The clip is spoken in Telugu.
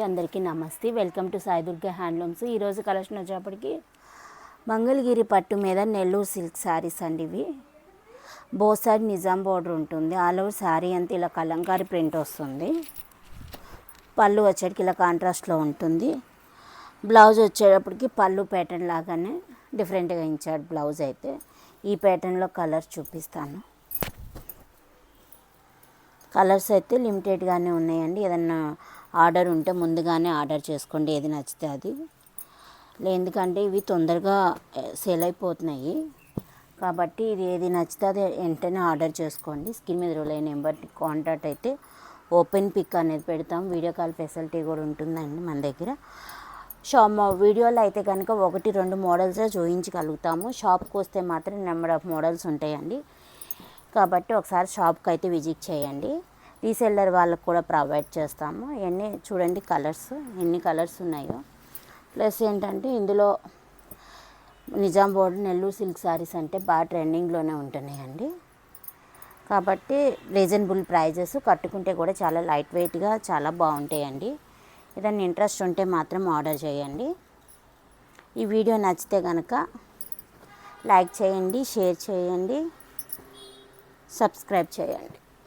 అందరికీ నమస్తే. Welcome to Sai Durga handlooms. ఈరోజు కలెక్షన్ వచ్చేప్పటికి మంగళగిరి పట్టు మీద నెల్లూరు సిల్క్ శారీస్ అండి. ఇవి బోత్ సైడ్ నిజాం బోర్డర్ ఉంటుంది. ఆల్ ఓవర్ శారీ అంతా ఇలా కలంకారీ ప్రింట్ వస్తుంది. పళ్ళు వచ్చేటికి ఇలా కాంట్రాస్ట్లో ఉంటుంది. బ్లౌజ్ వచ్చేటప్పటికి పళ్ళు ప్యాటర్న్ లాగానే డిఫరెంట్గా ఇచ్చాడు బ్లౌజ్. అయితే ఈ ప్యాటర్న్లో కలర్స్ చూపిస్తాను. కలర్స్ అయితే లిమిటెడ్గానే ఉన్నాయండి. ఏదన్నా ఆర్డర్ ఉంటే ముందుగానే ఆర్డర్ చేసుకోండి, ఏది నచ్చితే అది. ఎందుకంటే ఇవి తొందరగా సేల్ అయిపోతున్నాయి కాబట్టి ఇది ఏది నచ్చితే అది వెంటనే ఆర్డర్ చేసుకోండి. స్క్రీన్ మీద రోల్ అయిన నెంబర్ కాంటాక్ట్ అయితే ఓపెన్ పిక్ అనేది పెడతాం. వీడియో కాల్ ఫెసిలిటీ కూడా ఉంటుందండి మన దగ్గర. వీడియోలో అయితే కనుక 1-2 మోడల్సే చూపించగలుగుతాము. షాప్కి వస్తే మాత్రం నెంబర్ ఆఫ్ మోడల్స్ ఉంటాయండి. కాబట్టి ఒకసారి షాప్కి అయితే విజిట్ చేయండి. రీసెల్లర్ వాళ్ళకు కూడా ప్రొవైడ్ చేస్తాము. ఇవన్నీ చూడండి కలర్స్, ఎన్ని కలర్స్ ఉన్నాయో. ప్లస్ ఏంటంటే ఇందులో నిజాం బోర్డర్ నెల్లూరు సిల్క్ శారీస్ అంటే బాగా ట్రెండింగ్లోనే ఉంటున్నాయండి. కాబట్టి రీజనబుల్ ప్రైజెస్, కట్టుకుంటే కూడా చాలా లైట్ వెయిట్గా చాలా బాగుంటాయండి. ఏదైనా ఇంట్రెస్ట్ ఉంటే మాత్రం ఆర్డర్ చేయండి. ఈ వీడియో నచ్చితే కనుక లైక్ చేయండి, షేర్ చేయండి, సబ్స్క్రైబ్ చేయండి.